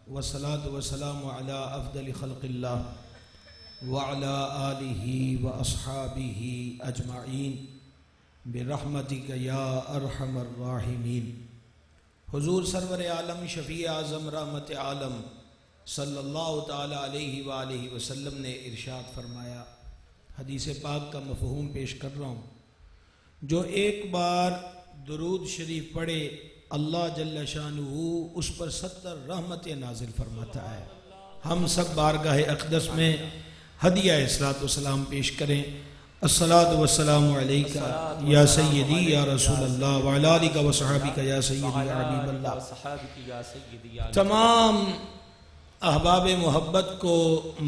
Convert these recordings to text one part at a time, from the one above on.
والصلاة والسلام على أفضل خلق الله وعلى آله وأصحابه أجمعين برحمتك يا أرحم الراحمين۔ حضور سرور عالم شفیع اعظم رحمت عالم صلی اللہ تعالی علیہ وآلہ وسلم نے ارشاد فرمایا، حدیث پاک کا مفہوم پیش کر رہا ہوں، جو ایک بار درود شریف پڑھے اللہ جل شانہ اس پر 70 رحمتیں نازل فرماتا ہے۔ ہم سب بارگاہ اقدس میں ہدیہ اصلاۃ والسلام پیش کریں۔ الصلاۃ والسلام علیکہ یا سیدی یا رسول اللہ وعلی آلہ وصحبہ یا سیدی یا حبیب اللہ۔ تمام احباب محبت کو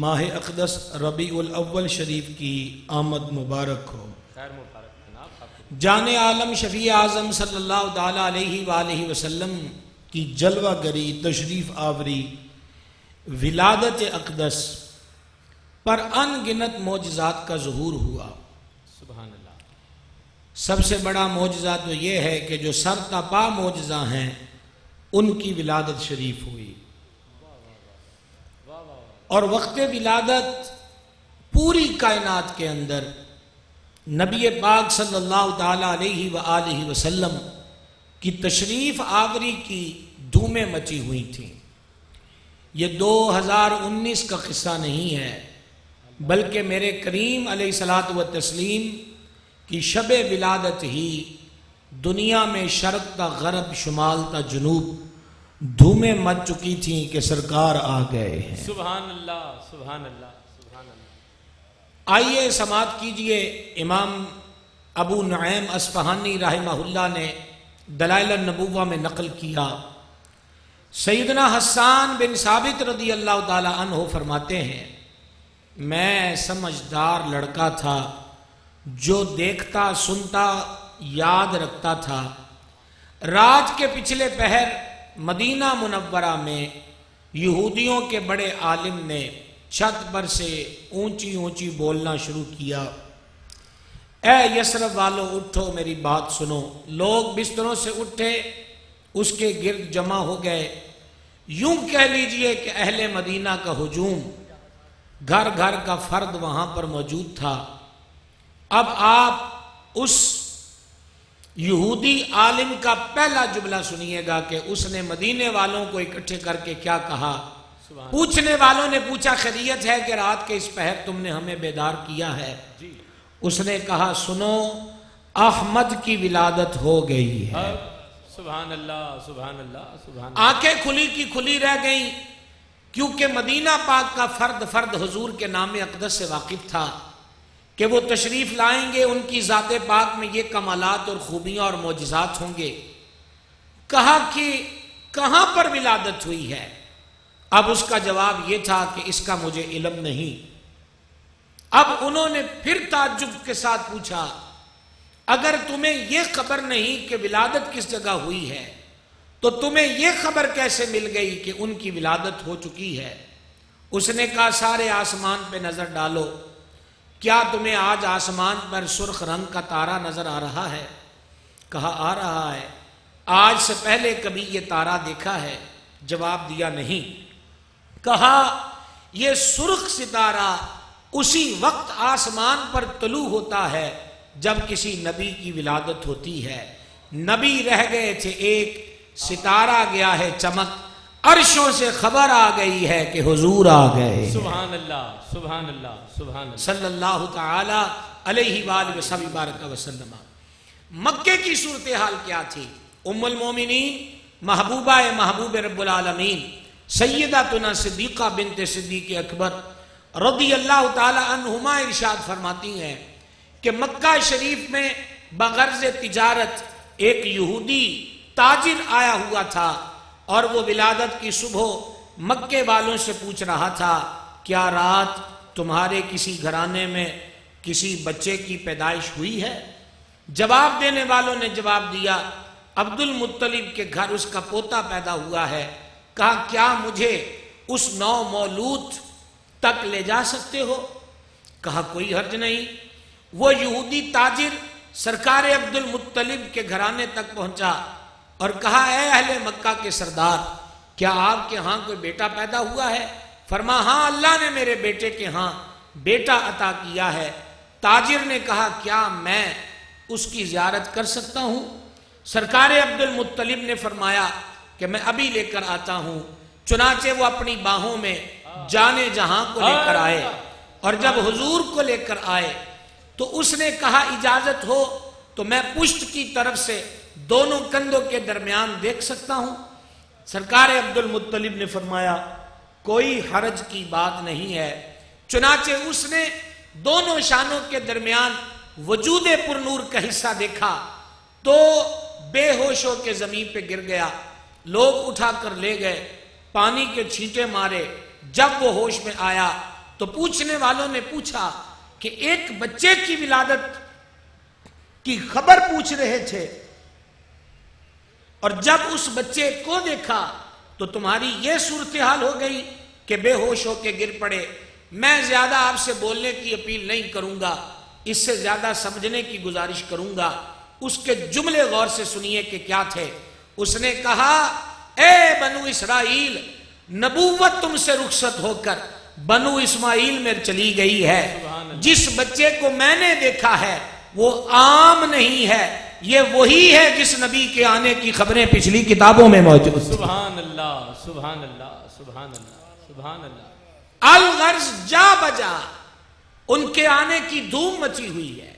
ماہ اقدس ربیع الاول شریف کی آمد مبارک ہو۔ جان عالم شفیع اعظم صلی اللہ تعالی علیہ وآلہ وسلم کی جلوہ گری تشریف آوری ولادت اقدس پر ان گنت معجزات کا ظہور ہوا۔ سبحان اللہ۔ سب سے بڑا معجزہ تو یہ ہے کہ جو سر تا پا معجزہ ہیں ان کی ولادت شریف ہوئی، اور وقت ولادت پوری کائنات کے اندر نبی پاک صلی اللہ تعالی علیہ وآلہ وسلم کی تشریف آوری کی دھومیں مچی ہوئی تھیں۔ یہ 2019 کا قصہ نہیں ہے، بلکہ میرے کریم علیہ الصلوۃ والتسلیم کی شب ولادت ہی دنیا میں شرق تا غرب شمال تا جنوب دھومیں مچ چکی تھیں کہ سرکار آ گئے ہیں۔ سبحان اللہ، سبحان اللہ، سبحان اللہ۔ آئیے سماعت کیجئے، امام ابو نعیم اصفہانی رحمہ اللہ نے دلائل النبوہ میں نقل کیا، سیدنا حسان بن ثابت رضی اللہ تعالی عنہ فرماتے ہیں، میں سمجھدار لڑکا تھا جو دیکھتا سنتا یاد رکھتا تھا۔ رات کے پچھلے پہر مدینہ منورہ میں یہودیوں کے بڑے عالم نے چھت پر سے اونچی اونچی بولنا شروع کیا، اے یثرب والو اٹھو میری بات سنو۔ لوگ بستروں سے اٹھے، اس کے گرد جمع ہو گئے۔ یوں کہہ لیجئے کہ اہل مدینہ کا ہجوم، گھر گھر کا فرد وہاں پر موجود تھا۔ اب آپ اس یہودی عالم کا پہلا جملہ سنیے گا کہ اس نے مدینے والوں کو اکٹھے کر کے کیا کہا۔ پوچھنے والوں نے پوچھا، خیریت ہے کہ رات کے اس پہر تم نے ہمیں بیدار کیا ہے؟ اس نے کہا، سنو، احمد کی ولادت ہو گئی ہے۔ سبحان اللہ، سبحان اللہ، سبحان اللہ۔ آنکھیں کھلی کی کھلی رہ گئیں، کیونکہ مدینہ پاک کا فرد فرد حضور کے نام اقدس سے واقف تھا کہ وہ تشریف لائیں گے، ان کی ذات پاک میں یہ کمالات اور خوبیاں اور معجزات ہوں گے۔ کہا کہ کہاں پر ولادت ہوئی ہے؟ اب اس کا جواب یہ تھا کہ اس کا مجھے علم نہیں۔ اب انہوں نے پھر تعجب کے ساتھ پوچھا، اگر تمہیں یہ خبر نہیں کہ ولادت کس جگہ ہوئی ہے تو تمہیں یہ خبر کیسے مل گئی کہ ان کی ولادت ہو چکی ہے؟ اس نے کہا، سارے آسمان پہ نظر ڈالو، کیا تمہیں آج آسمان پر سرخ رنگ کا تارا نظر آ رہا ہے؟ کہا، آ رہا ہے۔ آج سے پہلے کبھی یہ تارا دیکھا ہے؟ جواب دیا، نہیں۔ کہا، یہ سرخ ستارہ اسی وقت آسمان پر طلوع ہوتا ہے جب کسی نبی کی ولادت ہوتی ہے۔ نبی رہ گئے تھے ایک، ستارہ گیا ہے چمک، عرشوں سے خبر آ گئی ہے کہ حضور آ گئے۔ سبحان اللہ، سبحان اللہ، سبحان اللہ، صلی اللہ تعالی علیہ وآلہ وسلم۔ مکے کی صورتحال کیا تھی؟ ام المومنین محبوبہ محبوب رب العالمین سیداتنا صدیقہ بنت صدیق اکبر رضی اللہ تعالی عنہما ارشاد فرماتی ہیں کہ مکہ شریف میں بغرض تجارت ایک یہودی تاجر آیا ہوا تھا، اور وہ ولادت کی صبح مکے والوں سے پوچھ رہا تھا، کیا رات تمہارے کسی گھرانے میں کسی بچے کی پیدائش ہوئی ہے؟ جواب دینے والوں نے جواب دیا، عبد المطلب کے گھر اس کا پوتا پیدا ہوا ہے۔ کہا، کیا مجھے اس نو مولود تک لے جا سکتے ہو؟ کہا، کوئی حرج نہیں۔ وہ یہودی تاجر سرکار عبد المطلب کے گھرانے تک پہنچا اور کہا، اے اہل مکہ کے سردار، کیا آپ کے ہاں کوئی بیٹا پیدا ہوا ہے؟ فرما ہاں اللہ نے میرے بیٹے کے ہاں بیٹا عطا کیا ہے۔ تاجر نے کہا کیا میں اس کی زیارت کر سکتا ہوں؟ سرکار عبد المطلب نے فرمایا کہ میں ابھی لے کر آتا ہوں۔ چنانچہ وہ اپنی باہوں میں جانے جہاں کو لے کر آئے، اور جب حضور کو لے کر آئے تو اس نے کہا اجازت ہو تو میں پشت کی طرف سے دونوں کندھوں کے درمیان دیکھ سکتا ہوں؟ سرکار عبد المطلب نے فرمایا کوئی حرج کی بات نہیں ہے۔ چنانچہ اس نے دونوں شانوں کے درمیان وجود پر نور کا حصہ دیکھا تو بے ہوش ہو کے زمین پہ گر گیا۔ لوگ اٹھا کر لے گئے، پانی کے چھینٹے مارے۔ جب وہ ہوش میں آیا تو پوچھنے والوں نے پوچھا کہ ایک بچے کی ولادت کی خبر پوچھ رہے تھے، اور جب اس بچے کو دیکھا تو تمہاری یہ صورتحال ہو گئی کہ بے ہوش ہو کے گر پڑے۔ میں زیادہ آپ سے بولنے کی اپیل نہیں کروں گا، اس سے زیادہ سمجھنے کی گزارش کروں گا۔ اس کے جملے غور سے سنیے کہ کیا تھے۔ اس نے کہا اے بنو اسرائیل، نبوت تم سے رخصت ہو کر بنو اسماعیل میں چلی گئی ہے۔ جس بچے کو میں نے دیکھا ہے وہ عام نہیں ہے، یہ وہی ہے جس نبی کے آنے کی خبریں پچھلی کتابوں میں موجود ہیں۔ سبحان اللہ سبحان اللہ سبحان اللہ سبحان اللہ۔ الغرض جا بجا ان کے آنے کی دھوم مچی ہوئی ہے،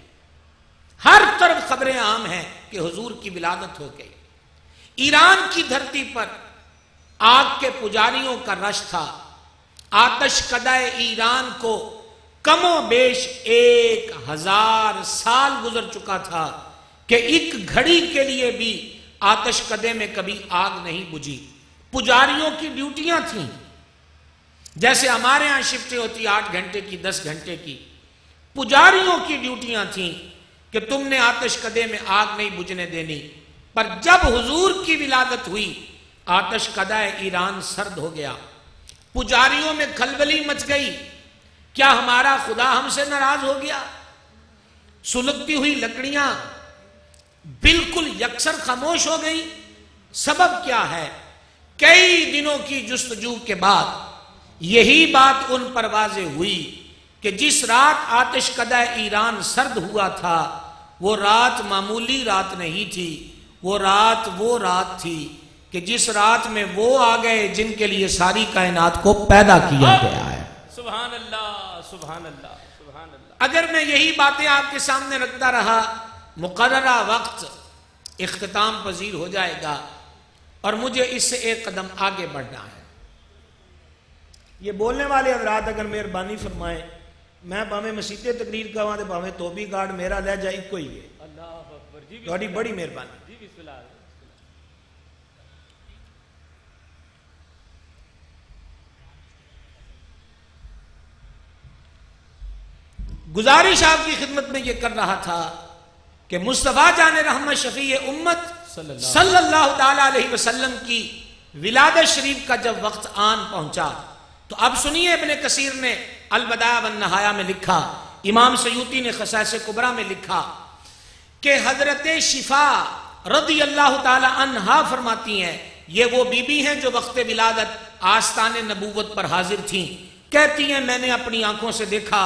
ہر طرف خبریں عام ہیں کہ حضور کی ولادت ہو گئی۔ ایران کی دھرتی پر آگ کے پجاریوں کا رش تھا۔ آتش کدہ ایران کو کم و بیش 1000 سال گزر چکا تھا کہ ایک گھڑی کے لیے بھی آتش کدے میں کبھی آگ نہیں بجھی۔ پجاریوں کی ڈیوٹیاں تھیں، جیسے ہمارے ہاں شفٹیں ہوتی 8 گھنٹے کی 10 گھنٹے کی، پجاریوں کی ڈیوٹیاں تھیں کہ تم نے آتش کدے میں آگ نہیں بجھنے دینی۔ پر جب حضور کی ولادت ہوئی آتش کدہ ایران سرد ہو گیا، پجاریوں میں کھلبلی مچ گئی۔ کیا ہمارا خدا ہم سے ناراض ہو گیا؟ سلگتی ہوئی لکڑیاں بالکل یکسر خاموش ہو گئی۔ سبب کیا ہے؟ کئی دنوں کی جستجو کے بعد یہی بات ان پر واضح ہوئی کہ جس رات آتش کدہ ایران سرد ہوا تھا وہ رات معمولی رات نہیں تھی، وہ رات تھی کہ جس رات میں وہ آ گئے جن کے لیے ساری کائنات کو پیدا کیا گیا ہے۔ سبحان اللہ سبحان اللہ سبحان اللہ۔ اگر میں یہی باتیں آپ کے سامنے رکھتا رہا مقررہ وقت اختتام پذیر ہو جائے گا اور مجھے اس سے ایک قدم آگے بڑھنا ہے۔ یہ بولنے والے حضرات اگر مہربانی فرمائیں، میں باویں مسیطے تقریر کا وہاں دے باویں توبی گارڈ میرا لے جائے کوئی ہے، اللہ اکبر جی، تھوڑی بڑی مہربانی۔ جی بسم اللہ۔ گزارش آپ کی خدمت میں یہ کر رہا تھا کہ مصطفیٰ جان رحمت شفیع امت صلی اللہ تعالیٰ علیہ وسلم کی ولادت شریف کا جب وقت آن پہنچا تو اب سنیے، ابن کثیر نے البدایہ والنہایہ میں لکھا، امام سیوطی نے خصائص کبریٰ میں لکھا کہ حضرت شفا رضی اللہ تعالی عنہا فرماتی ہیں، یہ وہ بی بی ہیں جو وقت ولادت آستان نبوت پر حاضر تھیں۔ کہتی ہیں میں نے اپنی آنکھوں سے دیکھا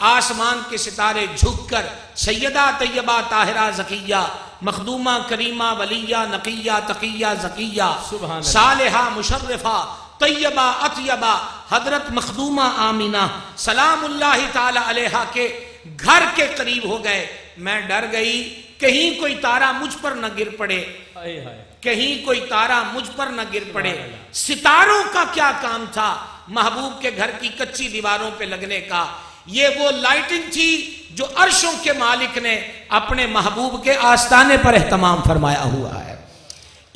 آسمان کے ستارے جھک کر سیدہ طیبہ طاہرہ زکیہ مخدومہ کریمہ ولیہ نقیہ تقیہ زکیہ صالحہ مشرفہ طیبہ اطیبہ حضرت مخدومہ آمینہ سلام اللہ تعالی علیہا کے گھر کے قریب ہو گئے۔ میں ڈر گئی کہیں کوئی تارا مجھ پر نہ گر پڑے، کہیں کوئی تارا مجھ پر نہ گر پڑے۔ ستاروں کا کیا کام تھا محبوب کے گھر کی کچی دیواروں پہ لگنے کا؟ یہ وہ لائٹنگ تھی جو عرشوں کے مالک نے اپنے محبوب کے آستانے پر اہتمام فرمایا ہوا ہے۔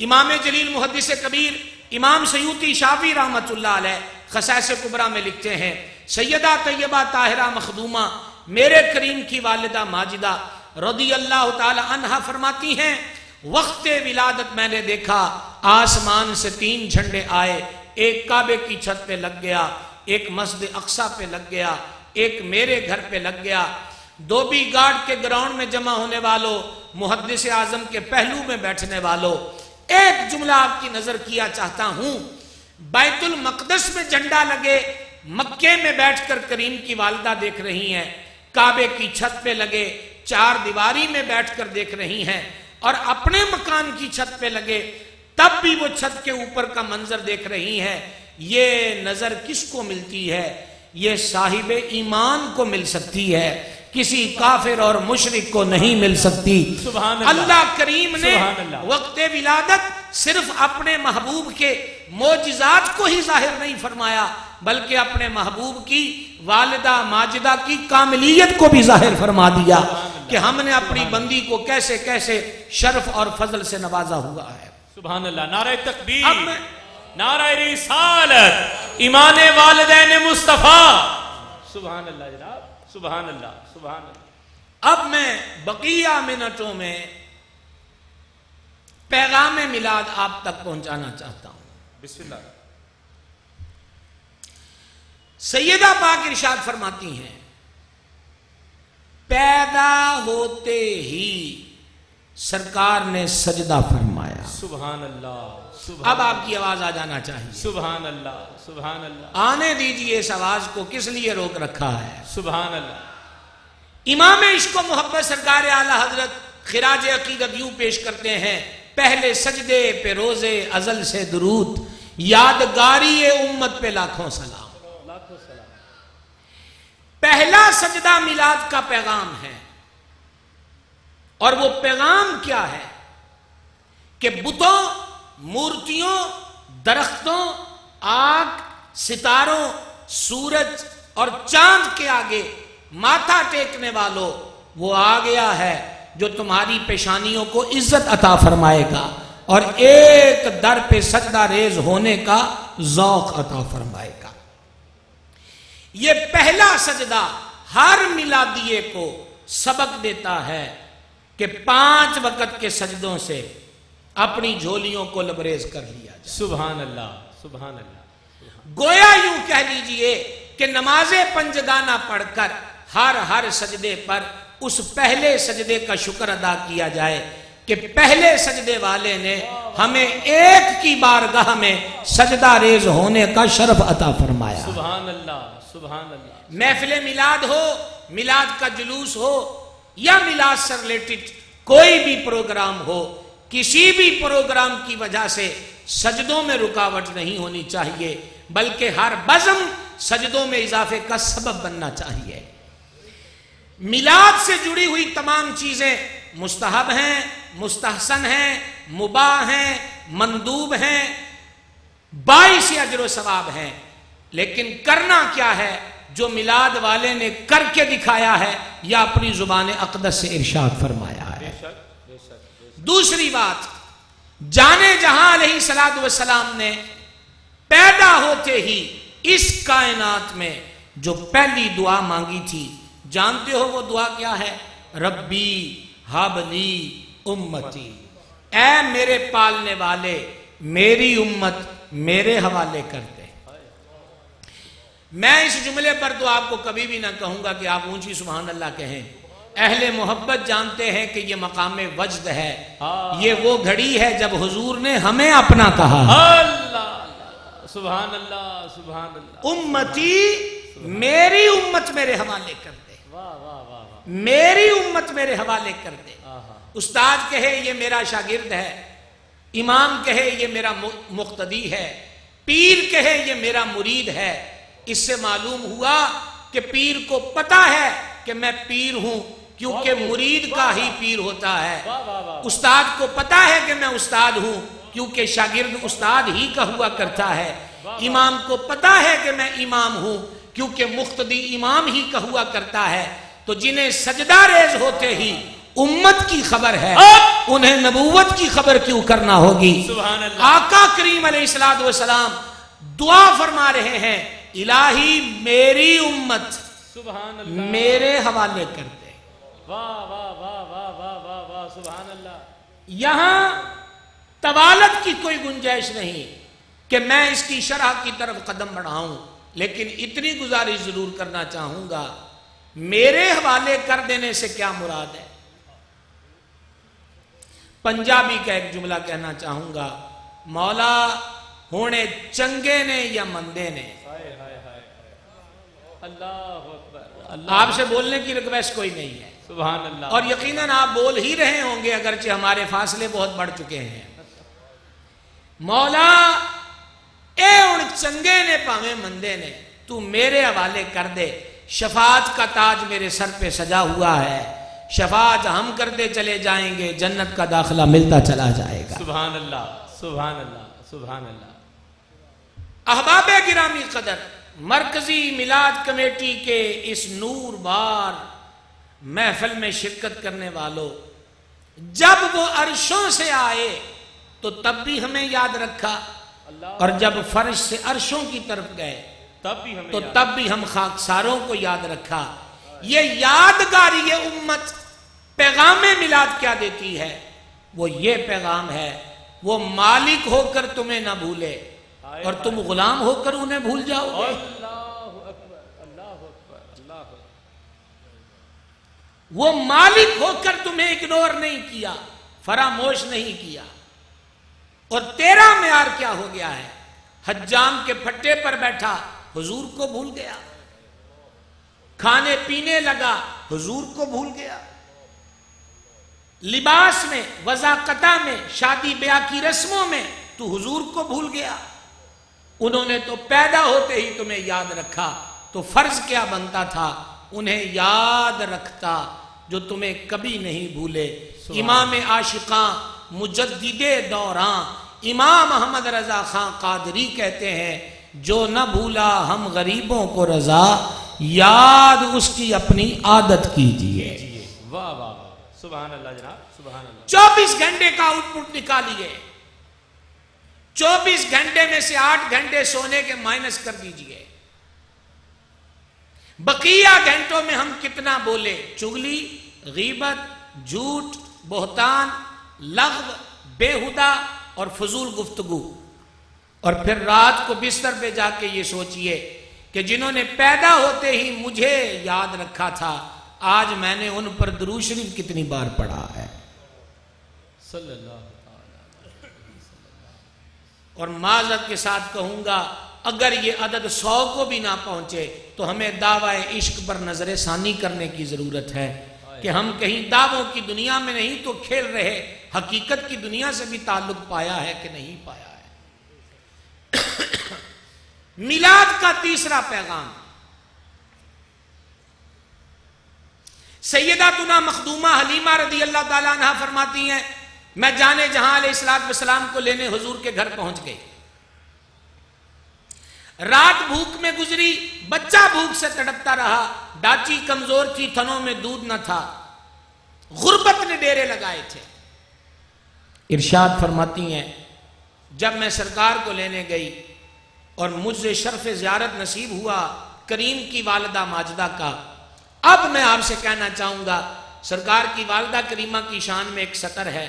امام جلیل محدث کبیر امام سیوطی شافعی رحمت اللہ علیہ خصائص کبریٰ میں لکھتے ہیں، سیدہ طیبہ طاہرہ مخدومہ میرے کریم کی والدہ ماجدہ رضی اللہ تعالی عنہا فرماتی ہیں، وقت ولادت میں نے دیکھا آسمان سے 3 جھنڈے آئے، ایک کعبے کی چھت پہ لگ گیا، ایک مسجد اقصیٰ پہ لگ گیا، ایک میرے گھر پہ لگ گیا۔ دوبی گارڈ کے گراؤنڈ میں جمع ہونے والوں، محدث اعظم کے پہلو میں بیٹھنے والوں، ایک جملہ آپ کی نظر کیا چاہتا ہوں۔ بیت المقدس میں جھنڈا لگے، مکے میں بیٹھ کر کریم کی والدہ دیکھ رہی ہیں، کعبے کی چھت پہ لگے، چار دیواری میں بیٹھ کر دیکھ رہی ہیں، اور اپنے مکان کی چھت پہ لگے تب بھی وہ چھت کے اوپر کا منظر دیکھ رہی ہیں۔ یہ نظر کس کو ملتی ہے؟ یہ صاحب ایمان کو مل سکتی ہے، کسی کافر اور مشرک کو نہیں مل سکتی۔ سبحان اللہ۔ اللہ کریم نے سبحان اللہ۔ وقت ولادت صرف اپنے محبوب کے معجزات کو ہی ظاہر نہیں فرمایا، بلکہ اپنے محبوب کی والدہ ماجدہ کی کاملیت کو بھی ظاہر فرما دیا کہ ہم نے اپنی بندی کو کیسے کیسے شرف اور فضل سے نوازا ہوا ہے۔ سبحان اللہ۔ نعرہ تکبیر، اب میں نعرہ رسالت، ایمان والدین مصطفیٰ۔ سبحان اللہ جناب، سبحان اللہ، سبحان اللہ۔ اب میں بقیہ منٹوں میں پیغام میلاد آپ تک پہنچانا چاہتا ہوں۔ بسم اللہ۔ سیدہ پاک ارشاد فرماتی ہیں، پیدا ہوتے ہی سرکار نے سجدہ فرمایا۔ سبحان اللہ، اب آپ کی آواز آ جانا چاہیے۔ سبحان اللہ، سبحان اللہ، آنے دیجئے اس آواز کو، کس لیے روک رکھا ہے؟ سبحان اللہ۔ امام عشق و محبت سرکار اعلیٰ حضرت خراج عقیدت یوں پیش کرتے ہیں، پہلے سجدے پہ روزے ازل سے درود، یادگاری امت پہ لاکھوں سلام۔ لاکھوں سلام۔ پہلا سجدہ میلاد کا پیغام ہے، اور وہ پیغام کیا ہے کہ بتوں، مورتیوں، درختوں، آگ، ستاروں، سورج اور چاند کے آگے ماتھا ٹیکنے والوں، وہ آ گیا ہے جو تمہاری پیشانیوں کو عزت عطا فرمائے گا اور ایک در پہ سجدہ ریز ہونے کا ذوق عطا فرمائے گا۔ یہ پہلا سجدہ ہر میلادیے کو سبق دیتا ہے کہ 5 وقت کے سجدوں سے اپنی جھولیوں کو لبریز کر لیا جائے۔ سبحان اللہ، سبحان اللہ۔ گویا یوں کہہ لیجئے کہ نماز پنجگانہ پڑھ کر ہر سجدے پر اس پہلے سجدے کا شکر ادا کیا جائے کہ پہلے سجدے والے نے ہمیں ایک کی بارگاہ میں سجدہ ریز ہونے کا شرف عطا فرمایا۔ سبحان اللہ، سبحان اللہ۔ محفل میلاد ہو، میلاد کا جلوس ہو، یا میلاد سے ریلیٹڈ کوئی بھی پروگرام ہو، کسی بھی پروگرام کی وجہ سے سجدوں میں رکاوٹ نہیں ہونی چاہیے، بلکہ ہر بزم سجدوں میں اضافے کا سبب بننا چاہیے۔ میلاد سے جڑی ہوئی تمام چیزیں مستحب ہیں، مستحسن ہیں، مباح ہیں، مندوب ہیں، باعث اجر و ثواب ہیں، لیکن کرنا کیا ہے جو میلاد والے نے کر کے دکھایا ہے یا اپنی زبان اقدس سے ارشاد فرمایا ہے۔ دوسری بات، جانے جہاں علیہ السلام نے پیدا ہوتے ہی اس کائنات میں جو پہلی دعا مانگی تھی، جانتے ہو وہ دعا کیا ہے؟ ربی ہب لی امتی، اے میرے پالنے والے میری امت میرے حوالے کر دے۔ میں اس جملے پر تو آپ کو کبھی بھی نہ کہوں گا کہ آپ اونچی سبحان اللہ کہیں۔ اہل محبت جانتے ہیں کہ یہ مقام وجد ہے، یہ وہ گھڑی ہے جب حضور نے ہمیں اپنا کہا۔ اللہ، سبحان اللہ، سبحان اللہ۔ امتی، میری امت میرے حوالے کر دے، میری امت میرے حوالے کر دے۔ استاد کہے یہ میرا شاگرد ہے، امام کہے یہ میرا مقتدی ہے، پیر کہے یہ میرا مرید ہے۔ اس سے معلوم ہوا کہ پیر کو پتا ہے کہ میں پیر ہوں، کیونکہ مرید کا ہی پیر ہوتا ہے۔ استاد کو پتا ہے کہ میں استاد ہوں، کیونکہ شاگرد استاد ہی کا ہوا کرتا ہے۔ امام کو پتا ہے کہ میں امام ہوں، کیونکہ مقتدی امام ہی کا ہوا کرتا ہے۔ تو جنہیں سجدہ ریز ہوتے ہی امت کی خبر ہے، انہیں نبوت کی خبر کیوں کرنا ہوگی؟ آقا کریم علیہ السلام دعا فرما رہے ہیں، الہی میری امت سبحان اللہ، میرے حوالے کر دے۔ واہ واہ واہ واہ واہ واہ واہ، سبحان اللہ۔ یہاں طوالت کی کوئی گنجائش نہیں کہ میں اس کی شرح کی طرف قدم بڑھاؤں، لیکن اتنی گزارش ضرور کرنا چاہوں گا، میرے حوالے کر دینے سے کیا مراد ہے؟ پنجابی کا ایک جملہ کہنا چاہوں گا، مولا ہونے چنگے نے یا مندے نے. ہائے ہائے ہائے اللہ اکبر اللہ. آپ سے بولنے کی ریکویسٹ کوئی نہیں ہے. سبحان اللہ. اور یقیناً آپ بول ہی رہے ہوں گے اگرچہ ہمارے فاصلے بہت بڑھ چکے ہیں. مولا اے ان چنگے نے پاویں مندے نے تو میرے حوالے کر دے. شفاعت کا تاج میرے سر پہ سجا ہوا ہے. شفاعت ہم کرتے چلے جائیں گے, جنت کا داخلہ ملتا چلا جائے گا. سبحان اللہ سبحان اللہ سبحان اللہ. احباب گرامی قدر, مرکزی میلاد کمیٹی کے اس نور بار محفل میں شرکت کرنے والوں, جب وہ عرشوں سے آئے تو تب بھی ہمیں یاد رکھا, اور جب فرش سے عرشوں کی طرف گئے تو تب بھی ہم خاکساروں کو یاد رکھا. یہ یادگاری امت پیغام میلاد کیا دیتی ہے؟ وہ یہ پیغام ہے, وہ مالک ہو کر تمہیں نہ بھولے اور تم غلام ہو کر انہیں بھول جاؤ گے. اللہ اکبر اللہ اکبر اللہ اکبر. وہ مالک ہو کر تمہیں اگنور نہیں کیا, فراموش نہیں کیا. اور تیرا معیار کیا ہو گیا ہے؟ حجام کے پھٹے پر بیٹھا حضور کو بھول گیا, کھانے پینے لگا حضور کو بھول گیا, لباس میں, وضاقتہ میں, شادی بیاہ کی رسموں میں تو حضور کو بھول گیا. انہوں نے تو پیدا ہوتے ہی تمہیں یاد رکھا, تو فرض کیا بنتا تھا انہیں یاد رکھتا جو تمہیں کبھی نہیں بھولے. امام عاشقاں مجدد دوراں امام احمد رضا خان قادری کہتے ہیں, جو نہ بھولا ہم غریبوں کو رضا, یاد اس کی اپنی عادت کیجئے. واہ واہ سبحان اللہ جناب سبحان اللہ. 24 گھنٹے کا آؤٹ پٹ نکالیے, 24 گھنٹے میں سے 8 گھنٹے سونے کے مائنس کر دیجئے. بقیہ گھنٹوں میں ہم کتنا بولے؟ چغلی, غیبت, جھوٹ, بہتان, لغو, بےہودہ اور فضول گفتگو. اور پھر رات کو بستر پہ جا کے یہ سوچئے کہ جنہوں نے پیدا ہوتے ہی مجھے یاد رکھا تھا, آج میں نے ان پر درود شریف کتنی بار پڑھا ہے. صلی اللہ. اور معذرت کے ساتھ کہوں گا, اگر یہ عدد 100 کو بھی نہ پہنچے تو ہمیں دعوی عشق پر نظر ثانی کرنے کی ضرورت ہے کہ ہم کہیں دعووں کی دنیا میں نہیں تو کھیل رہے, حقیقت کی دنیا سے بھی تعلق پایا ہے کہ نہیں پایا ہے. میلاد کا تیسرا پیغام, سیداتنا مخدومہ حلیمہ رضی اللہ تعالیٰ عنہ فرماتی ہیں, میں جانے جہاں علیہ السلام کو لینے حضور کے گھر پہنچ گئی. رات بھوک میں گزری, بچہ بھوک سے تڑپتا رہا, ڈاچی کمزور تھی, تھنوں میں دودھ نہ تھا, غربت نے ڈیرے لگائے تھے. ارشاد فرماتی ہیں, جب میں سرکار کو لینے گئی اور مجھ سے شرف زیارت نصیب ہوا کریم کی والدہ ماجدہ کا, اب میں آپ سے کہنا چاہوں گا, سرکار کی والدہ کریمہ کی شان میں ایک سطر ہے,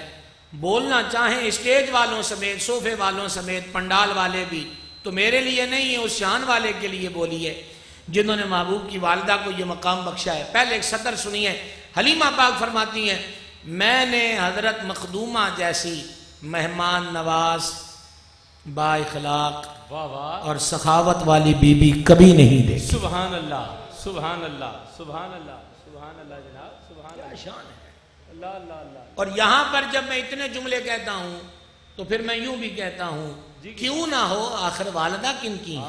بولنا چاہیں اسٹیج والوں سمیت, صوفے والوں سمیت, پنڈال والے بھی, تو میرے لیے نہیں ہے, اس شان والے کے لیے بولیے جنہوں نے محبوب کی والدہ کو یہ مقام بخشا ہے. پہلے ایک سطر سنیے. حلیمہ پاک فرماتی ہیں, میں نے حضرت مخدومہ جیسی مہمان نواز, با اخلاق اور سخاوت والی بی بی کبھی نہیں دیکھی. سبحان اللہ سبحان اللہ سبحان اللہ سبحان اللہ جناب سبحان اللہ. شان ہے اللہ اللہ اللہ. اور یہاں پر جب میں اتنے جملے کہتا ہوں تو پھر میں یوں بھی کہتا ہوں, کیوں نہ ہو آخر والدہ کن کی ہے؟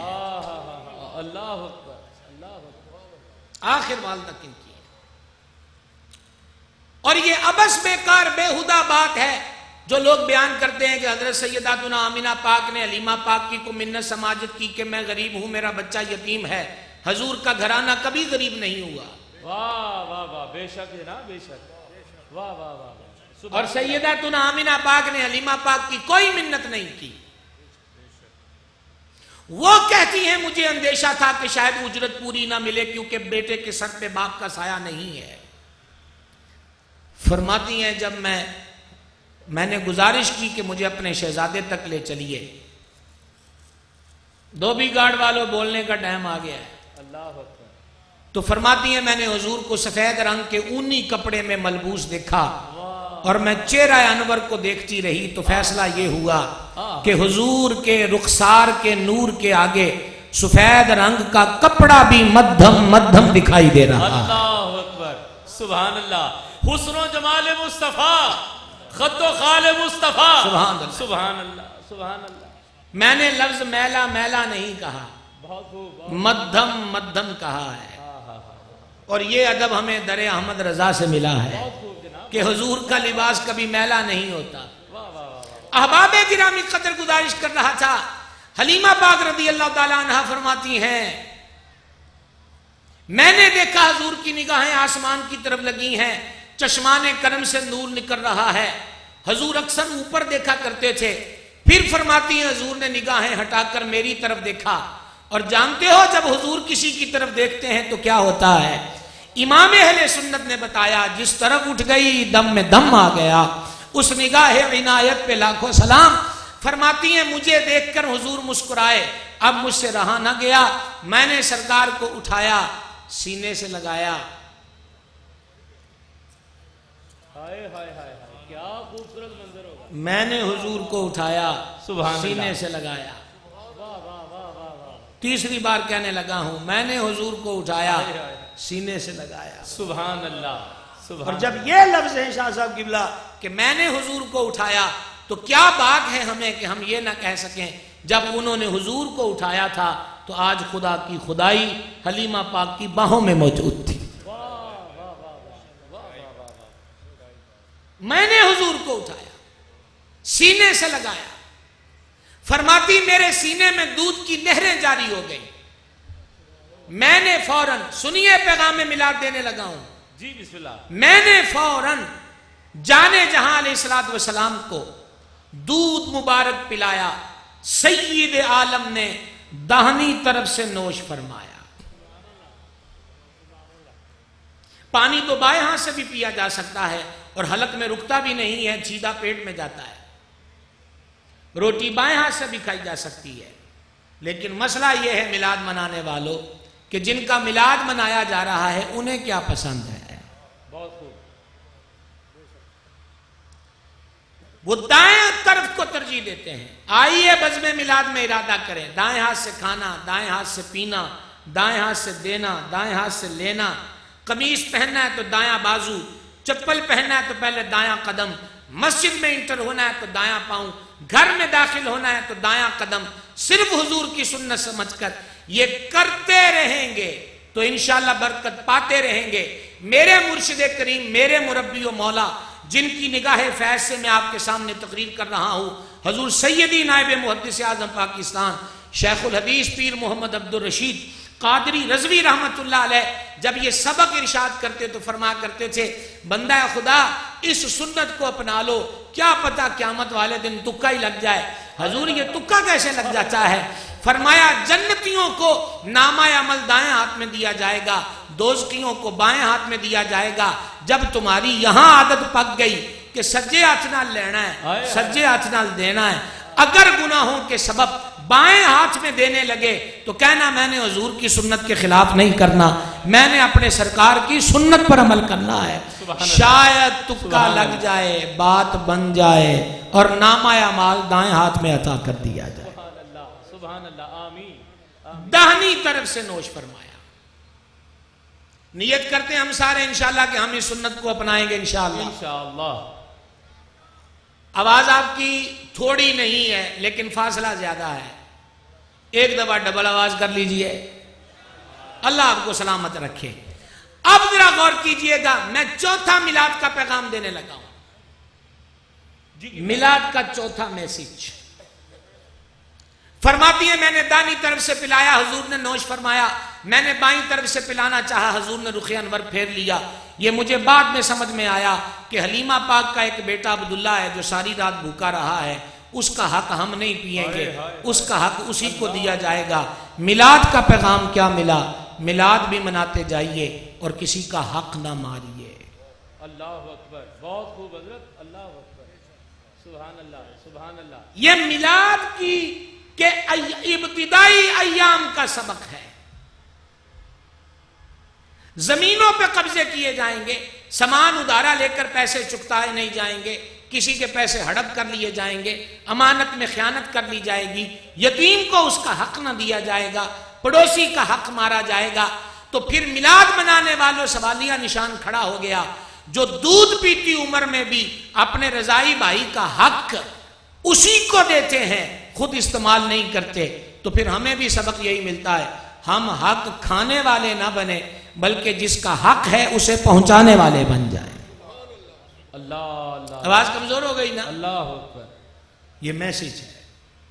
اللہ اکبر اللہ اکبر. آخر والدہ کن کی ہے؟ اور یہ ابس بیکار بےہودہ بات ہے جو لوگ بیان کرتے ہیں کہ حضرت سیداتنا آمینہ پاک نے حلیمہ پاک کی کو منت سماجت کی کہ میں غریب ہوں, میرا بچہ یتیم ہے. حضور کا گھرانہ کبھی غریب نہیں ہوا. واہ واہ واہ, بے شک جناب بے شک. واہ واہ واہ. اور سیداتنا آمینہ پاک نے حلیمہ پاک کی کوئی منت نہیں کی. وہ کہتی ہیں مجھے اندیشہ تھا کہ شاید اجرت پوری نہ ملے کیونکہ بیٹے کے سر پہ باپ کا سایہ نہیں ہے. فرماتی ہیں جب میں نے گزارش کی کہ مجھے اپنے شہزادے تک لے چلیے, دھوبی گارڈ والوں بولنے کا ٹائم آ گیا ہے. اللہ اکبر. تو فرماتی ہیں میں نے حضور کو سفید رنگ کے اونی کپڑے میں ملبوس دیکھا, اور میں چہرہ انور کو دیکھتی رہی تو فیصلہ یہ ہوا کہ حضور کے رخسار کے نور کے آگے سفید رنگ کا کپڑا بھی مدھم مدھم دکھائی دے رہا ہے. اللہ اکبر سبحان اللہ. حسن و جمال مصطفیٰ، خط و خال مصطفیٰ. سبحان اللہ. سبحان اللہ سبحان اللہ. میں نے لفظ میلا میلا نہیں کہا، بہت خوب. مدھم مدھم کہا ہے. اور یہ ادب ہمیں در احمد رضا سے ملا ہے بہت خوب جناب. کہ حضور کا لباس کبھی میلا نہیں ہوتا. واہ واہ واہ. احباب گرامی قدر گزارش کر رہا تھا. حلیمہ پاک رضی اللہ تعالیٰ عنہ فرماتی ہیں میں نے دیکھا حضور کی نگاہیں آسمان کی طرف لگی ہیں، چشمان کرم سے نور نکل رہا ہے. حضور اکثر اوپر دیکھا کرتے تھے. پھر فرماتی ہیں حضور نے نگاہیں ہٹا کر میری طرف دیکھا. اور جانتے ہو جب حضور کسی کی طرف دیکھتے ہیں تو کیا ہوتا ہے؟ امام اہل سنت نے بتایا جس طرف اٹھ گئی دم میں دم آ گیا. اس نگاہ عنایت پہ لاکھوں سلام. فرماتی ہیں مجھے دیکھ کر حضور مسکرائے. اب مجھ سے رہا نہ گیا، میں نے سرکار کو اٹھایا، سینے سے لگایا. ہائے ہائے ہائے ہائے، کیا خوبصورت منظر ہوگا. میں نے حضور کو اٹھایا، سبحان سینے اللہ. سے لگایا. واہ واہ واہ واہ واہ. تیسری بار کہنے لگا ہوں میں نے حضور کو اٹھایا، سینے سے لگایا. سبحان اللہ اور سبحان. جب یہ لفظ ہے شاہ صاحب قبلہ کہ میں نے حضور کو اٹھایا تو کیا بات ہے ہمیں کہ ہم یہ نہ کہہ سکیں جب انہوں نے حضور کو اٹھایا تھا تو آج خدا کی خدائی حلیمہ پاک کی باہوں میں موجود تھی. میں نے حضور کو اٹھایا، سینے سے لگایا. فرماتی میرے سینے میں دودھ کی نہریں جاری ہو گئی. میں نے فوراً سنیے پیغام میلاد دینے لگا ہوں. جی بسم اللہ. میں نے فوراً جانے جہاں علیہ الصلوۃ والسلام کو دودھ مبارک پلایا. سید عالم نے داہنی طرف سے نوش فرمایا. پانی تو بائیں ہاتھ سے بھی پیا جا سکتا ہے اور حلق میں رکتا بھی نہیں ہے، سیدھا پیٹ میں جاتا ہے. روٹی بائیں ہاتھ سے بھی کھائی جا سکتی ہے. لیکن مسئلہ یہ ہے میلاد منانے والوں کہ جن کا میلاد منایا جا رہا ہے انہیں کیا پسند ہے. بہت خوب. وہ دائیں طرف کو ترجیح دیتے ہیں. آئیے بزم میلاد میں ارادہ کریں. دائیں ہاتھ سے کھانا، دائیں ہاتھ سے پینا، دائیں ہاتھ سے دینا، دائیں ہاتھ سے لینا. قمیص پہننا ہے تو دایاں بازو، چپل پہننا ہے تو پہلے دایاں قدم، مسجد میں انٹر ہونا ہے تو دایاں پاؤں، گھر میں داخل ہونا ہے تو دایاں قدم. صرف حضور کی سنت سمجھ کر یہ کرتے رہیں گے تو انشاءاللہ برکت پاتے رہیں گے. میرے مرشد کریم، میرے مربی و مولا جن کی نگاہ فیض سے میں آپ کے سامنے تقریر کر رہا ہوں، حضور سیدی نائب محدث اعظم پاکستان شیخ الحدیث پیر محمد عبدالرشید قادری رضوی رحمت اللہ علیہ جب یہ سبق ارشاد کرتے تو فرمایا کرتے تھے بندہ خدا اس سنت کو اپنا لو، کیا پتا قیامت والے دن تکا ہی لگ جائے. حضور یہ تکا کیسے لگ جاتا ہے؟ فرمایا جنتیوں کو نامہ عمل دائیں ہاتھ میں دیا جائے گا، دوزخیوں کو بائیں ہاتھ میں دیا جائے گا. جب تمہاری یہاں عادت پک گئی کہ سجے ہاتھ نال لینا ہے، سجے ہاتھ نال دینا ہے، اگر گناہوں کے سبب بائیں ہاتھ میں دینے لگے تو کہنا میں نے حضور کی سنت کے خلاف نہیں کرنا، میں نے اپنے سرکار کی سنت پر عمل کرنا ہے. شاید تکا لگ جائے، بات بن جائے اور نامہ اعمال دائیں ہاتھ میں عطا کر دیا جائے. سبحان اللہ سبحان اللہ. آمین. داہنی طرف سے نوش فرمایا. نیت کرتے ہیں ہم سارے انشاءاللہ کہ ہم اس سنت کو اپنائیں گے انشاءاللہ. انشاءاللہ. آواز آپ کی تھوڑی نہیں ہے لیکن فاصلہ زیادہ ہے. ایک دفعہ ڈبل آواز کر لیجئے. اللہ آپ کو سلامت رکھے. اب ذرا غور کیجئے گا، میں چوتھا میلاد کا پیغام دینے لگا ہوں. میلاد کا چوتھا میسج. فرماتی ہے میں نے دانی طرف سے پلایا، حضور نے نوش فرمایا. میں نے بائیں طرف سے پلانا چاہا، حضور نے رخ انور پھیر لیا. یہ مجھے بعد میں سمجھ میں آیا کہ حلیمہ پاک کا ایک بیٹا عبداللہ ہے جو ساری رات بھوکا رہا ہے، اس کا حق ہم نہیں پیئیں گے، اس کا حق اسی کو دیا جائے گا. میلاد کا پیغام کیا ملا؟ میلاد بھی مناتے جائیے اور کسی کا حق نہ ماریے. اللہ اکبر. بہت خوب حضرت. اللہ اکبر. سبحان اللہ سبحان اللہ. یہ میلاد کی کہ ابتدائی ایام کا سبق ہے. زمینوں پہ قبضے کیے جائیں گے، سامان ادھارا لے کر پیسے چکتائے نہیں جائیں گے، کسی کے پیسے ہڑپ کر لیے جائیں گے، امانت میں خیانت کر لی جائے گی، یتیم کو اس کا حق نہ دیا جائے گا، پڑوسی کا حق مارا جائے گا، تو پھر میلاد منانے والوں سوالیہ نشان کھڑا ہو گیا۔ جو دودھ پیتی عمر میں بھی اپنے رضائی بھائی کا حق اسی کو دیتے ہیں، خود استعمال نہیں کرتے، تو پھر ہمیں بھی سبق یہی ملتا ہے، ہم حق کھانے والے نہ بنے بلکہ جس کا حق ہے اسے پہنچانے والے بن جائیں۔ اللہ اللہ، آواز کمزور ہو گئی نا؟ اللہ اکبر۔ یہ میسج ہے،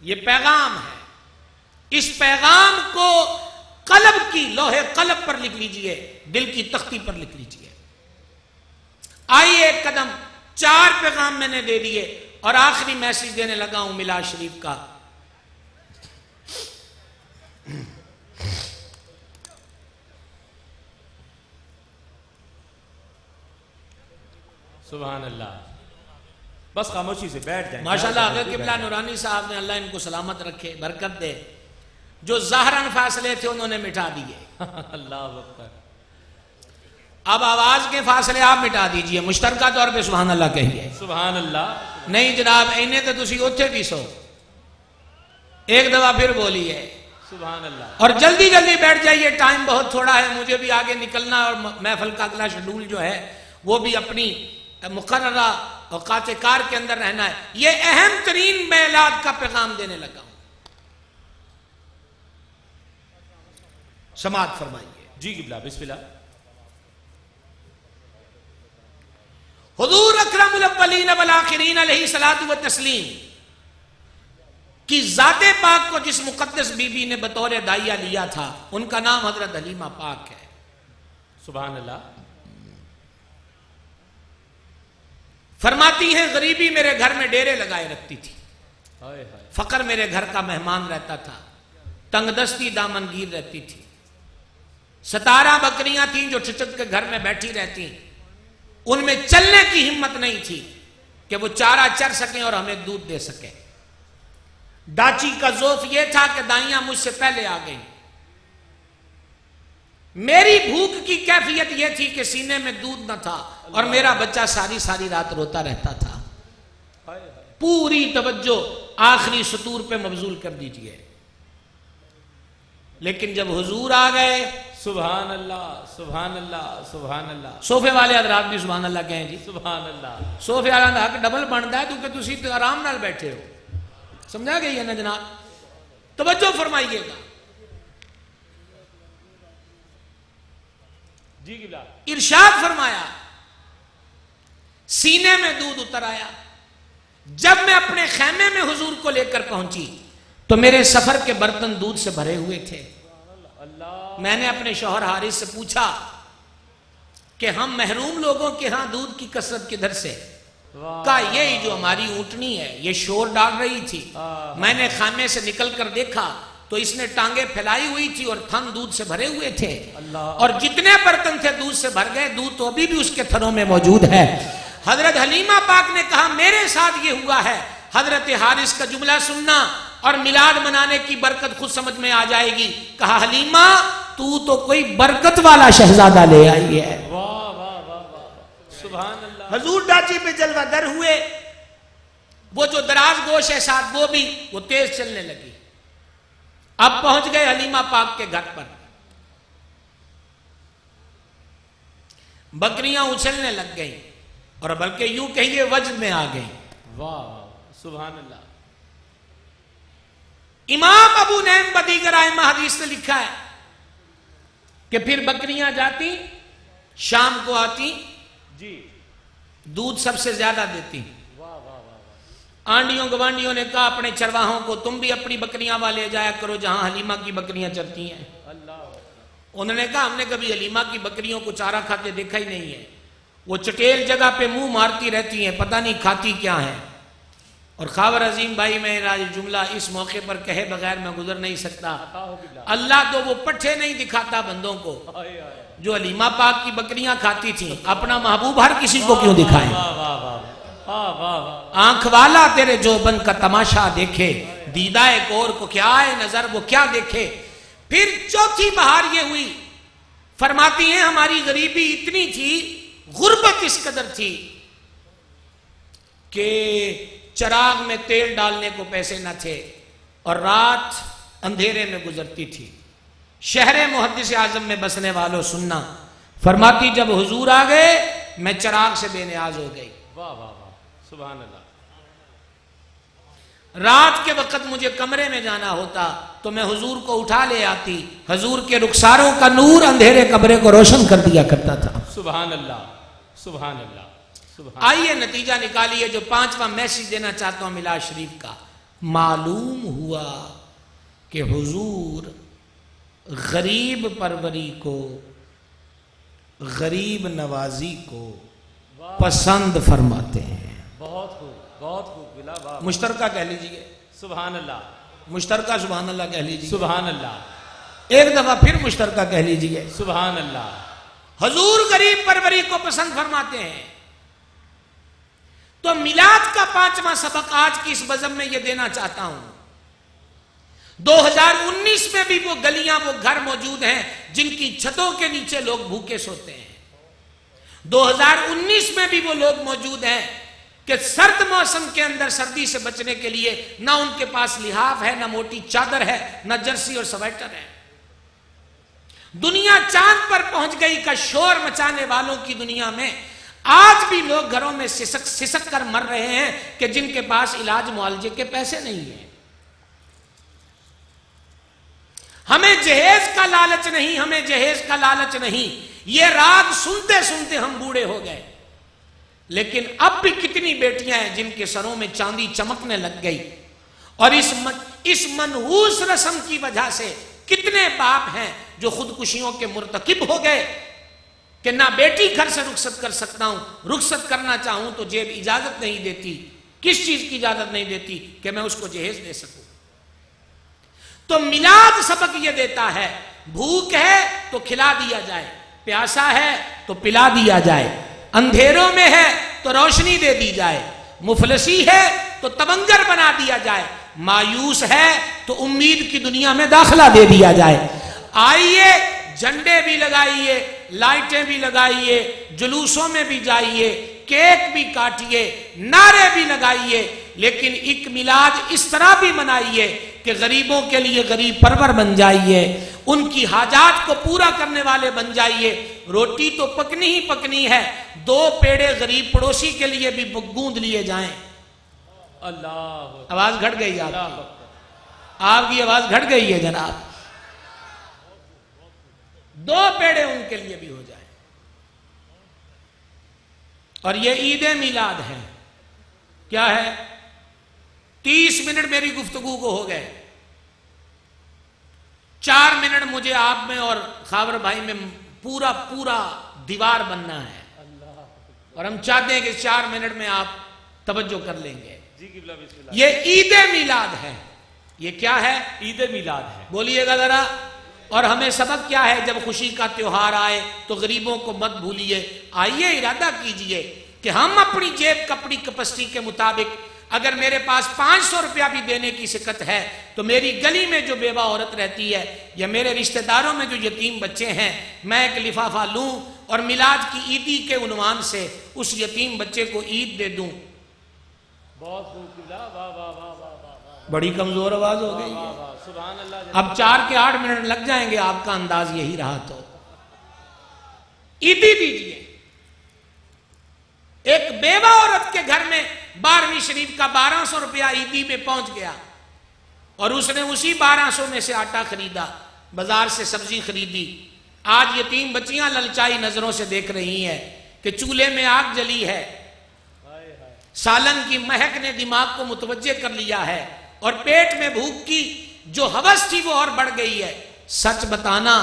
یہ پیغام ہے، اس پیغام کو قلب کی لوہے قلب پر لکھ لیجئے، دل کی تختی پر لکھ لیجئے۔ آئیے ایک قدم، 4 پیغام میں نے دے دیے اور آخری میسج دینے لگا ہوں میلاد شریف کا۔ سبحان اللہ، بس خاموشی سے بیٹھ جائیں۔ ماشاءاللہ حضرت قبلہ نورانی صاحب نے، اللہ ان کو سلامت رکھے، برکت دے، جو ظاہراً فاصلے تھے انہوں نے مٹا دیے۔ اللہ اکبر۔ اب آواز کے فاصلے آپ مٹا دیجئے، مشترکہ طور پہ سبحان اللہ کہیے۔ سبحان اللہ۔ نہیں جناب، اینے تو تسی اوتھے بھی سو، ایک دفعہ پھر بولیے سبحان اللہ۔ اور جلدی جلدی بیٹھ جائیے، ٹائم بہت تھوڑا ہے، مجھے بھی آگے نکلنا اور محفل کا اگلا شیڈول جو ہے وہ بھی اپنی مقررہ اوقات کار کے اندر رہنا ہے۔ یہ اہم ترین میلاد کا پیغام دینے لگا ہوں، سماعت فرمائیے۔ جی قبلہ، بسم اللہ۔ حضور اکرم الاولین والآخرین علیہ الصلوۃ والتسلیم کی ذات پاک کو جس مقدس بی بی نے بطور داعیہ لیا تھا، ان کا نام حضرت حلیمہ پاک ہے۔ سبحان اللہ۔ فرماتی ہیں غریبی میرے گھر میں ڈیرے لگائے رکھتی تھی، ہائے ہائے۔ فقر میرے گھر کا مہمان رہتا تھا، تنگ دستی دامن گیر رہتی تھی، 17 بکریاں تھیں جو ٹھٹک کے گھر میں بیٹھی رہتی، ان میں چلنے کی ہمت نہیں تھی کہ وہ چارہ چر سکیں اور ہمیں دودھ دے سکیں۔ ڈاچی کا ذوف یہ تھا کہ دائیاں مجھ سے پہلے آ گئیں۔ میری بھوک کی کیفیت یہ تھی کہ سینے میں دودھ نہ تھا اور میرا بچہ ساری ساری رات روتا رہتا تھا۔ پوری توجہ آخری سطور پہ مبذول کر دیجئے۔ لیکن جب حضور آ گئے، سبحان اللہ، سبحان اللہ، سبحان اللہ۔ صوفے والے حضرات بھی سبحان اللہ کہیں جی۔ سبحان اللہ۔ صوفے والوں کا حق ڈبل بنتا ہے کیونکہ تسی تو آرام نال بیٹھے ہو، سمجھا گئی ہے نا جناب؟ توجہ فرمائیے گا۔ جی قبلہ۔ ارشاد فرمایا، سینے میں دودھ اتر آیا۔ جب میں اپنے خیمے میں حضور کو لے کر پہنچی تو میرے سفر کے برتن دودھ سے بھرے ہوئے تھے۔ میں نے اپنے شوہر حارث سے پوچھا کہ ہم محروم لوگوں کے ہاں دودھ کی کثرت کدھر سے؟ کہا یہی جو ہماری اونٹنی ہے، یہ شور ڈال رہی تھی، میں نے خیمے سے نکل کر دیکھا تو اس نے ٹانگیں پھیلائی ہوئی تھی اور تھن دودھ سے بھرے ہوئے تھے، اور جتنے برتن تھے دودھ سے بھر گئے، دودھ تو ابھی بھی اس کے تھنوں میں موجود ہے۔ حضرت حلیمہ پاک نے کہا میرے ساتھ یہ ہوا ہے۔ حضرت حارث کا جملہ سننا اور میلاد منانے کی برکت خود سمجھ میں آ جائے گی۔ کہا حلیمہ تو کوئی برکت والا شہزادہ لے آئی ہے۔ واہ واہ واہ واہ، سبحان اللہ۔ حضور ڈاچی پہ جلوہ در ہوئے، وہ جو دراز گوش ہے ساتھ وہ بھی، وہ تیز چلنے لگی۔ اب پہنچ گئے حلیمہ پاک کے گھر پر، بکریاں اچھلنے لگ گئیں اور بلکہ یوں کہیے وجد میں آ گئیں۔ واہ سبحان اللہ۔ امام ابو نعیم بدیگر ائمہ حدیث نے لکھا ہے کہ پھر بکریاں جاتی، شام کو آتی، جی دودھ سب سے زیادہ دیتی۔ واہ واہ واہ۔ آنڈیوں گوانڈیوں نے کہا اپنے چرواہوں کو تم بھی اپنی بکریاں والے جایا کرو جہاں حلیمہ کی بکریاں چرتی ہیں۔ انہوں نے کہا ہم نے کبھی حلیمہ کی بکریوں کو چارہ کھاتے دیکھا ہی نہیں ہے، وہ چٹیل جگہ پہ منہ مارتی رہتی ہیں، پتہ نہیں کھاتی کیا ہیں۔ اور خاور عظیم بھائی میں جملہ اس موقع پر کہے بغیر میں گزر نہیں سکتا، اللہ تو وہ پٹھے نہیں دکھاتا بندوں کو جو حلیمہ پاک کی بکریاں کھاتی تھیں، اپنا محبوب ہر کسی کو کیوں دکھائیں؟ آنکھ والا تیرے جوبن کا تماشا دیکھے، دیدہ ایک اور کو کیا ہے نظر وہ کیا دیکھے۔ پھر چوتھی بہار یہ ہوئی، فرماتی ہیں ہماری غریبی اتنی تھی غربت اس قدر تھی کہ چراغ میں تیل ڈالنے کو پیسے نہ تھے اور رات اندھیرے میں گزرتی تھی. شہر محدث اعظم میں بسنے والوں سننا، فرماتی جب حضور آ گئے میں چراغ سے بے نیاز ہو گئی. واہ واہ واہ، سبحان اللہ. رات کے وقت مجھے کمرے میں جانا ہوتا تو میں حضور کو اٹھا لے آتی، حضور کے رخساروں کا نور اندھیرے کمرے کو روشن کر دیا کرتا تھا. سبحان اللہ، سبحان اللہ، سبحان. آئیے نتیجہ نکالیے جو 5واں میسج دینا چاہتا ہوں میلاد شریف کا. معلوم ہوا کہ حضور غریب پروری کو، غریب نوازی کو پسند فرماتے ہیں. بہت خوب، بہت خوب بلا. واہ، مشترکہ کہہ لیجئے، سبحان اللہ، مشترکہ سبحان اللہ کہہ لیجئے، سبحان اللہ، ایک دفعہ پھر مشترکہ کہہ لیجئے. سبحان اللہ. حضور غریب پروری کو پسند فرماتے ہیں. تو میلاد کا 5واں سبق آج کی اس بزم میں یہ دینا چاہتا ہوں. 2019 میں بھی وہ گلیاں، وہ گھر موجود ہیں جن کی چھتوں کے نیچے لوگ بھوکے سوتے ہیں. 2019 میں بھی وہ لوگ موجود ہیں کہ سرد موسم کے اندر سردی سے بچنے کے لیے نہ ان کے پاس لحاف ہے، نہ موٹی چادر ہے، نہ جرسی اور سویٹر ہے. دنیا چاند پر پہنچ گئی کا شور مچانے والوں کی دنیا میں آج بھی لوگ گھروں میں سسک کر مر رہے ہیں کہ جن کے پاس علاج معالجے کے پیسے نہیں ہیں. ہمیں جہیز کا لالچ نہیں، ہمیں جہیز کا لالچ نہیں. یہ راگ سنتے سنتے ہم بوڑھے ہو گئے. لیکن اب بھی کتنی بیٹیاں ہیں جن کے سروں میں چاندی چمکنے لگ گئی. اور اس منحوس رسم کی وجہ سے کتنے باپ ہیں جو خودکشیوں کے مرتکب ہو گئے کہ نہ بیٹی گھر سے رخصت کر سکتا ہوں، رخصت کرنا چاہوں تو جیب اجازت نہیں دیتی. کس چیز کی اجازت نہیں دیتی؟ کہ میں اس کو جہیز دے سکوں. تو میلاد سبق یہ دیتا ہے، بھوک ہے تو کھلا دیا جائے، پیاسا ہے تو پلا دیا جائے، اندھیروں میں ہے تو روشنی دے دی جائے، مفلسی ہے تو تبنگر بنا دیا جائے، مایوس ہے تو امید کی دنیا میں داخلہ دے دیا جائے. آئیے جھنڈے بھی لگائیے، لائٹیں بھی لگائیے، جلوسوں میں بھی جائیے، کیک بھی کاٹیے، نعرے بھی لگائیے، لیکن ایک میلاد اس طرح بھی منائیے کہ غریبوں کے لیے غریب پرور بن جائیے، ان کی حاجات کو پورا کرنے والے بن جائیے. روٹی تو پکنی ہی پکنی ہے، 2 پیڑے غریب پڑوسی کے لیے بھی گوند لیے جائیں. اللہ، آواز گھٹ گئی آپ کی آواز گھٹ گئی ہے جناب. 2 پیڑے ان کے لیے بھی ہو جائیں. اور یہ عید میلاد ہے. کیا ہے؟ 30 منٹ میری گفتگو کو ہو گئے. 4 منٹ مجھے آپ میں اور خاور بھائی میں پورا دیوار بننا ہے. اور ہم چاہتے ہیں کہ 4 منٹ میں آپ توجہ کر لیں گے. یہ عید میلاد ہے. یہ کیا ہے؟ عید میلاد ہے. بولیے گا ذرا. اور ہمیں سبق کیا ہے؟ جب خوشی کا تیوہار آئے تو غریبوں کو مت بھولیے. آئیے ارادہ کیجئے کہ ہم اپنی جیب کپڑی کپسٹی کے مطابق، اگر میرے پاس 500 روپیہ بھی دینے کی سکت ہے تو میری گلی میں جو بیوہ عورت رہتی ہے یا میرے رشتہ داروں میں جو یتیم بچے ہیں، میں ایک لفافہ لوں اور میلاد کی عیدی کے عنوان سے اس یتیم بچے کو عید دے دوں. بہت خوب. واہ واہ واہ واہ واہ. بڑی کمزور آواز ہو گئی ہے. سبحان اللہ. اب 4 کے 8 منٹ لگ جائیں گے. آپ کا انداز یہی رہا تو عیدی دیجئے. ایک بیوہ عورت کے گھر میں 12ویں شریف کا 1200 روپیہ عیدی میں پہنچ گیا اور اس نے اسی 1200 میں سے آٹا خریدا، بازار سے سبزی خریدی. آج یتیم بچیاں للچائی نظروں سے دیکھ رہی ہیں کہ چولہے میں آگ جلی ہے، سالن کی مہک نے دماغ کو متوجہ کر لیا ہے اور پیٹ میں بھوک کی جو ہوس تھی وہ اور بڑھ گئی ہے. سچ بتانا،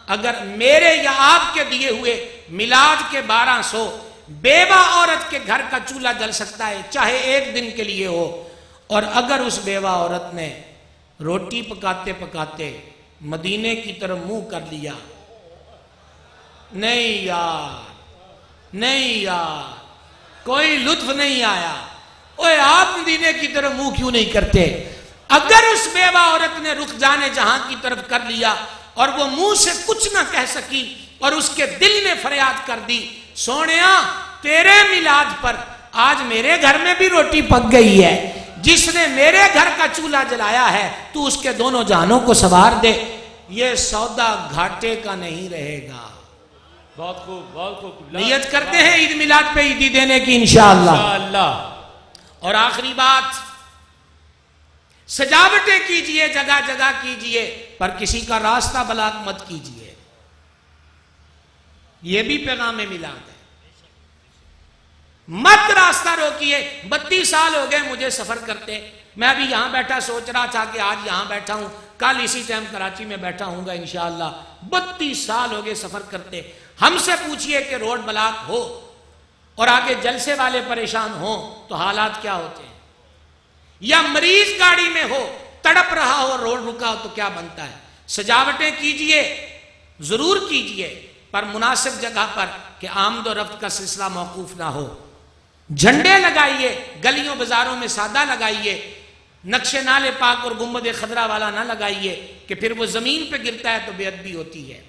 اگر میرے یا آپ کے دیے ہوئے میلاد کے 1200 بیوہ عورت کے گھر کا چولہا جل سکتا ہے، چاہے 1 دن کے لیے ہو. اور اگر اس بیوہ عورت نے روٹی پکاتے پکاتے مدینے کی طرف منہ کر لیا، نہیں یار کوئی لطف نہیں آیا، اوے آپ مدینے کی طرف منہ کیوں نہیں کرتے؟ اگر اس بیوہ عورت نے رخ جانے جہاں کی طرف کر لیا اور وہ منہ سے کچھ نہ کہہ سکی اور اس کے دل نے فریاد کر دی، سونیا تیرے میلاد پر آج میرے گھر میں بھی روٹی پک گئی ہے، جس نے میرے گھر کا چولہا جلایا ہے تو اس کے دونوں جہانوں کو سوار دے، یہ سودا گھاٹے کا نہیں رہے گا۔ بہت خوب، بہت خوب۔ نیت کرتے ہیں عید میلاد پہ عیدی دینے کی انشاءاللہ۔ اور آخری بات، سجاوٹیں کیجئے، جگہ جگہ کیجئے، پر کسی کا راستہ بلاک مت کیجئے، یہ بھی پیغام میلاد ہے۔ مت راستہ روکیے۔ 32 سال ہو گئے مجھے سفر کرتے، میں ابھی یہاں بیٹھا سوچ رہا تھا کہ آج یہاں بیٹھا ہوں، کل اسی ٹائم کراچی میں بیٹھا ہوں گا انشاءاللہ۔ 32 سال ہو گئے سفر کرتے۔ ہم سے پوچھئے کہ روڈ بلاک ہو اور آگے جلسے والے پریشان ہوں تو حالات کیا ہوتے ہیں، یا مریض گاڑی میں ہو تڑپ رہا ہو روڈ رکا ہو تو کیا بنتا ہے۔ سجاوٹیں کیجئے، ضرور کیجئے، پر مناسب جگہ پر کہ آمد و رفت کا سلسلہ موقوف نہ ہو۔ جھنڈے لگائیے، گلیوں بازاروں میں سادہ لگائیے، نقش نال پاک اور گنبد خضرا والا نہ لگائیے کہ پھر وہ زمین پہ گرتا ہے تو بے ادبی ہوتی ہے۔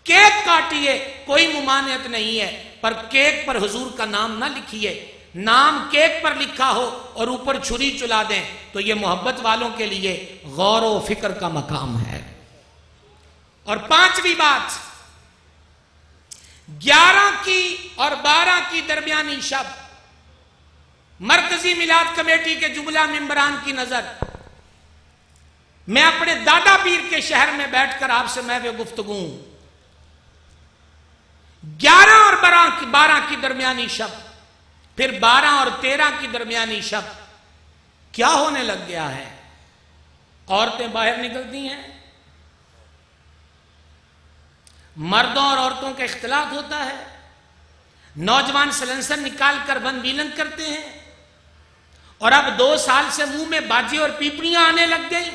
کیک کاٹیے، کوئی ممانعت نہیں ہے، پر کیک پر حضور کا نام نہ لکھیے۔ نام کیک پر لکھا ہو اور اوپر چھری چلا دیں تو یہ محبت والوں کے لیے غور و فکر کا مقام ہے۔ اور 5ویں بات، 11 کی اور 12 کی درمیانی شب مرکزی میلاد کمیٹی کے جملہ ممبران کی نظر میں اپنے دادا پیر کے شہر میں بیٹھ کر آپ سے محو گفتگو ہوں۔ 11 اور 12 کی درمیانی شب، پھر 12 اور 13 کی درمیانی شب کیا ہونے لگ گیا ہے؟ عورتیں باہر نکلتی ہیں، مردوں اور عورتوں کا اختلاط ہوتا ہے، نوجوان سلنسر نکال کر بن بیلن کرتے ہیں، اور اب 2 سال سے منہ میں باجے اور پیپڑیاں آنے لگ گئی۔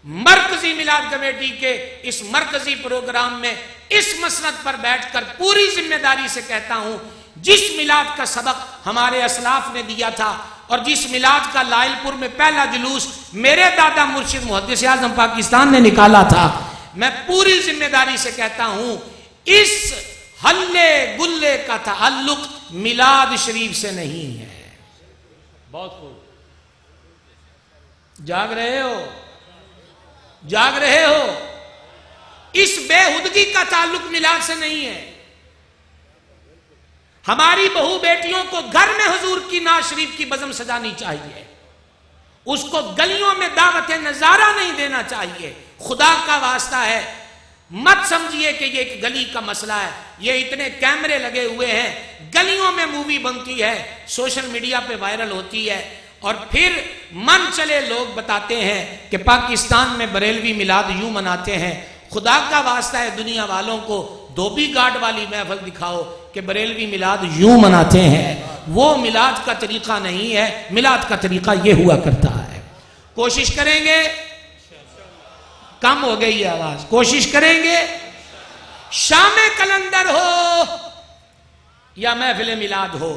مرکزی میلاد کمیٹی کے اس مرکزی پروگرام میں اس مسند پر بیٹھ کر پوری ذمہ داری سے کہتا ہوں، جس میلاد کا سبق ہمارے اسلاف نے دیا تھا اور جس میلاد کا لائل پور میں پہلا جلوس میرے دادا مرشد محدث اعظم پاکستان نے نکالا تھا، میں پوری ذمہ داری سے کہتا ہوں اس ہلے گلے کا تعلق میلاد شریف سے نہیں ہے۔ بہت خوب۔ جاگ رہے ہو؟ جاگ رہے ہو؟ اس بے ہودگی کا تعلق میلاد سے نہیں ہے۔ ہماری بہو بیٹیوں کو گھر میں حضور کی نعت شریف کی بزم سجانی چاہیے، اس کو گلیوں میں دعوت نظارہ نہیں دینا چاہیے۔ خدا کا واسطہ ہے، مت سمجھیے کہ یہ ایک گلی کا مسئلہ ہے، یہ اتنے کیمرے لگے ہوئے ہیں، گلیوں میں مووی بنتی ہے، سوشل میڈیا پہ وائرل ہوتی ہے، اور پھر من چلے لوگ بتاتے ہیں کہ پاکستان میں بریلوی میلاد یوں مناتے ہیں۔ خدا کا واسطہ ہے دنیا والوں کو دھوبی گارڈ والی محفل دکھاؤ کہ بریلوی میلاد یوں مناتے ہیں، وہ میلاد کا طریقہ نہیں ہے، میلاد کا طریقہ یہ ہوا کرتا ہے۔ کوشش کریں گے، کم ہو گئی ہے آواز، کوشش کریں گے شام کلندر ہو یا محفل میلاد ہو،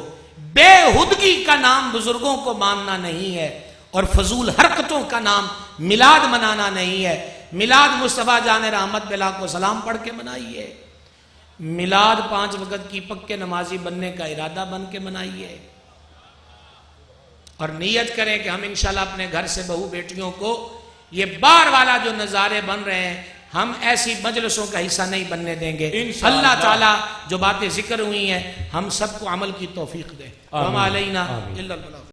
بے ہودگی کا نام بزرگوں کو ماننا نہیں ہے، اور فضول حرکتوں کا نام میلاد منانا نہیں ہے۔ میلاد مصطفیٰ جان رحمت بلا کو سلام پڑھ کے منائیے، میلاد 5 وقت کی پکے نمازی بننے کا ارادہ بن کے منائیے، اور نیت کریں کہ ہم انشاءاللہ اپنے گھر سے بہو بیٹیوں کو یہ بار والا جو نظارے بن رہے ہیں ہم ایسی مجلسوں کا حصہ نہیں بننے دیں گے۔ اللہ تعالیٰ جو باتیں ذکر ہوئی ہیں ہم سب کو عمل کی توفیق دے۔ وما علینا الا البلاغ۔